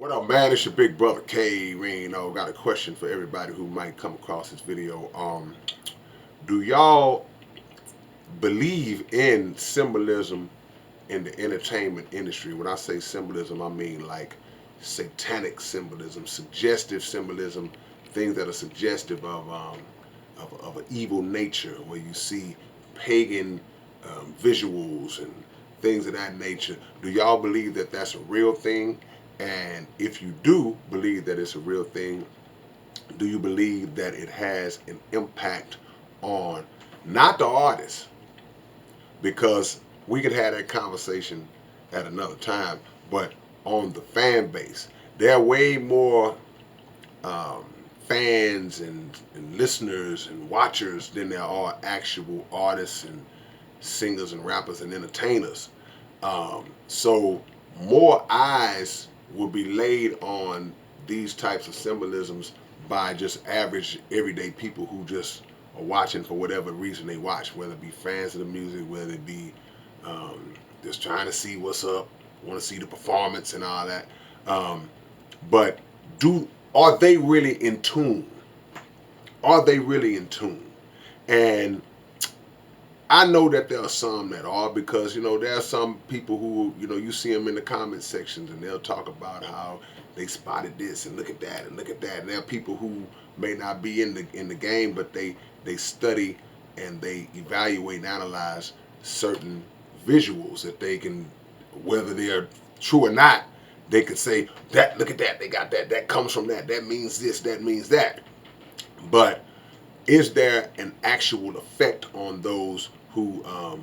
What up, man? It's your big brother K-Rino. Got a question for everybody who might come across this video. Do y'all believe in symbolism in the entertainment industry? When I say symbolism, I mean like satanic symbolism, suggestive symbolism, things that are suggestive of an evil nature, where you see pagan visuals and things of that nature. Do y'all believe that that's a real thing? And if you do believe that it's a real thing, do you believe that it has an impact on not the artist? Because we could have that conversation at another time, but on the fan base. There are way more um, fans and listeners and watchers than there are actual artists and singers and rappers and entertainers. So more eyes will be laid on these types of symbolisms by just average everyday people who just are watching for whatever reason they watch, whether it be fans of the music, whether it be just trying to see what's up, want to see the performance and all that. But are they really in tune? Are they really in tune? And I know that there are some that are, because there are some people who you see them in the comment sections and they'll talk about how they spotted this and look at that and look at that. And there are people who may not be in the game, but they study and they evaluate and analyze certain visuals that they can, whether they're true or not, they could say that, look at that, they got that comes from that means this, that means that. But is there an actual effect on those who are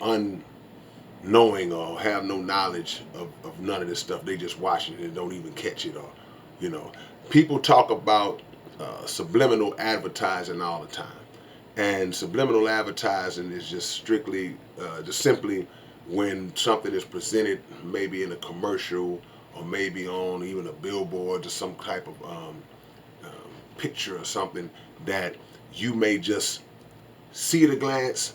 unknowing or have no knowledge of none of this stuff? They just watch it and don't even catch it. Or people talk about subliminal advertising all the time, and subliminal advertising is just strictly just simply when something is presented, maybe in a commercial or maybe on even a billboard or some type of picture or something, that you may just see at a glance,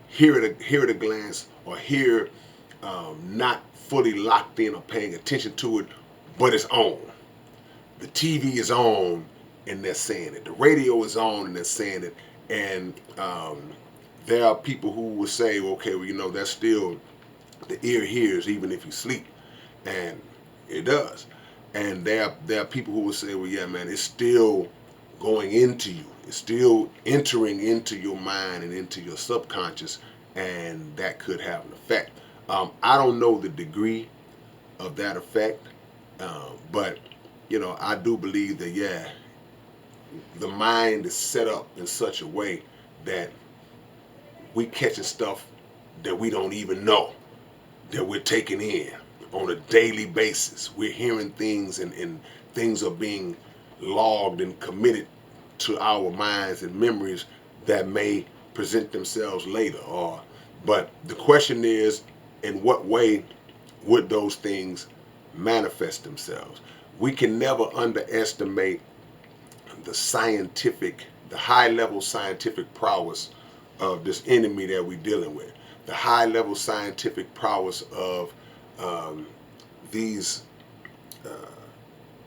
hear at a glance, or hear not fully locked in or paying attention to it, but it's on. The TV is on and they're saying it. The radio is on and they're saying it. And there are people who will say, okay, well, that's still, the ear hears even if you sleep. And it does. And there are people who will say, well, yeah, man, it's still going into you. It's still entering into your mind and into your subconscious, and that could have an effect. I don't know the degree of that effect, but I do believe that, yeah, the mind is set up in such a way that we catching stuff that we don't even know that we're taking in on a daily basis. We're hearing things, and things are being logged and committed to our minds and memories that may present themselves later. But the question is, in what way would those things manifest themselves? We can never underestimate the high level scientific prowess of this enemy that we're dealing with. The high level scientific prowess of these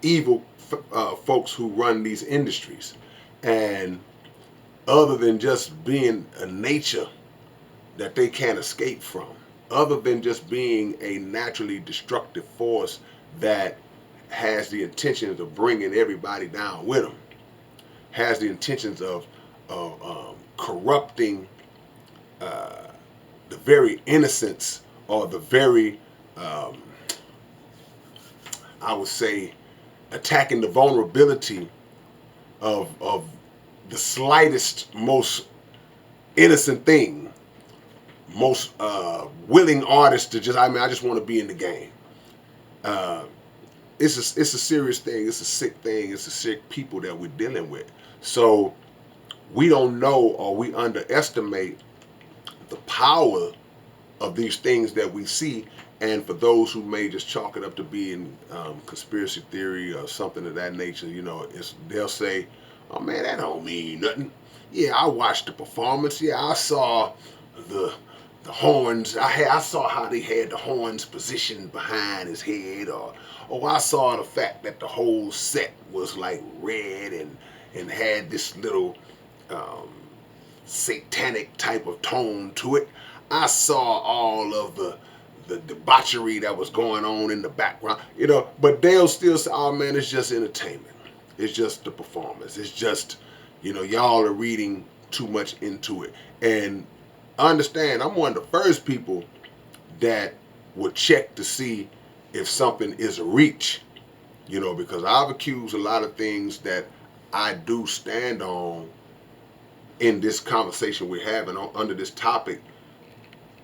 evil folks who run these industries. And other than just being a nature that they can't escape from, other than just being a naturally destructive force that has the intentions of bringing everybody down with them, has the intentions of corrupting the very innocence, or the very, I would say, attacking the vulnerability of the slightest, most innocent thing, most willing artist to just, I just want to be in the game. It's a serious thing. It's a sick thing. It's a sick people that we're dealing with. So we don't know, or we underestimate the power of these things that we see. And for those who may just chalk it up to being conspiracy theory or something of that nature, they'll say, oh man, that don't mean nothing. Yeah, I watched the performance. Yeah, I saw the the horns. I saw how they had the horns positioned behind his head, or I saw the fact that the whole set was like red and had this little um, satanic type of tone to it. I saw all of the debauchery that was going on in the background, but they'll still say, oh man, it's just entertainment. It's just the performance. It's just, y'all are reading too much into it. And understand, I'm one of the first people that would check to see if something is a reach, because I've accused a lot of things that I do stand on in this conversation we're having under this topic.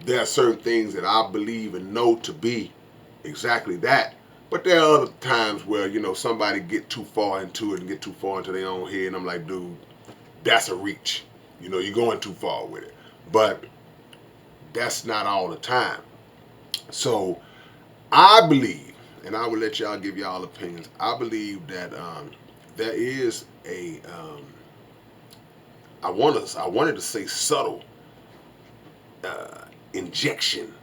There are certain things that I believe and know to be exactly that. But there are other times where, somebody get too far into it and get too far into their own head, and I'm like, dude, that's a reach. You're going too far with it. But that's not all the time. So I believe, and I will let y'all give y'all opinions, I believe that there is a, I wanted to say subtle injection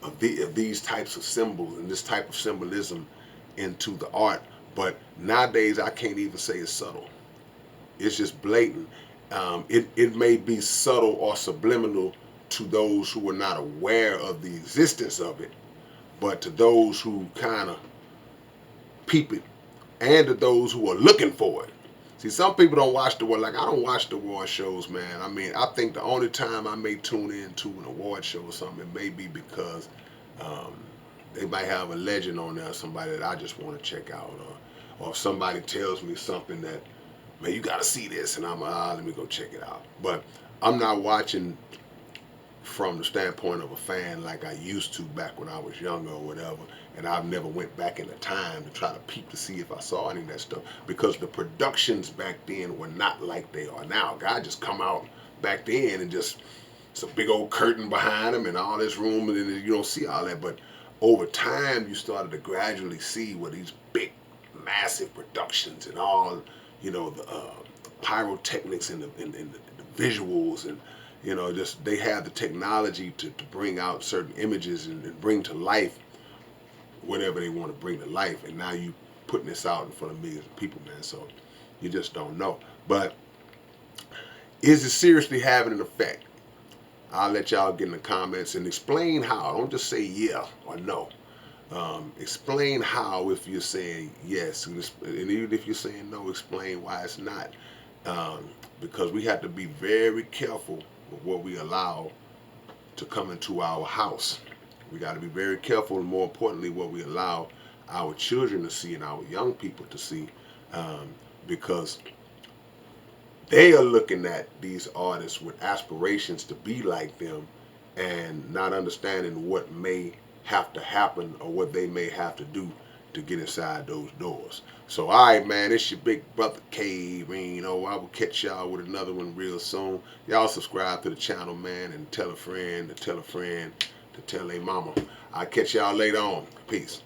of these types of symbols and this type of symbolism into the art. But nowadays I can't even say it's subtle. It's just blatant. It may be subtle or subliminal to those who are not aware of the existence of it, but to those who kind of peep it, and to those who are looking for it. See, some people don't watch the war. Like, I don't watch the award shows, man. I mean, I think the only time I may tune in to an award show or something, it may be because they might have a legend on there, somebody that I just want to check out, or if somebody tells me something that, man, you got to see this, and I'm let me go check it out. But I'm not watching from the standpoint of a fan like I used to back when I was younger or whatever, and I've never went back in the time to try to peep to see if I saw any of that stuff, because the productions back then were not like they are now. God just come out back then and just, it's a big old curtain behind him and all this room, and then you don't see all that. But over time you started to gradually see what these big massive productions and all, the pyrotechnics and the visuals, and just they have the technology to bring out certain images and bring to life whatever they want to bring to life. And now you putting this out in front of millions of people, man. So you just don't know. But is it seriously having an effect? I'll let y'all get in the comments and explain how. Don't just say yeah or no. Explain how if you're saying yes, and even if you're saying no, explain why it's not. Because we have to be very careful with what we allow to come into our house. We got to be very careful, and more importantly, what we allow our children to see and our young people to see, because they are looking at these artists with aspirations to be like them, and not understanding what may have to happen or what they may have to do to get inside those doors. So, all right, man, it's your big brother K-Rino. I will catch y'all with another one real soon. Y'all subscribe to the channel, man, and tell a friend to tell a friend to tell a mama. I'll catch y'all later on. Peace.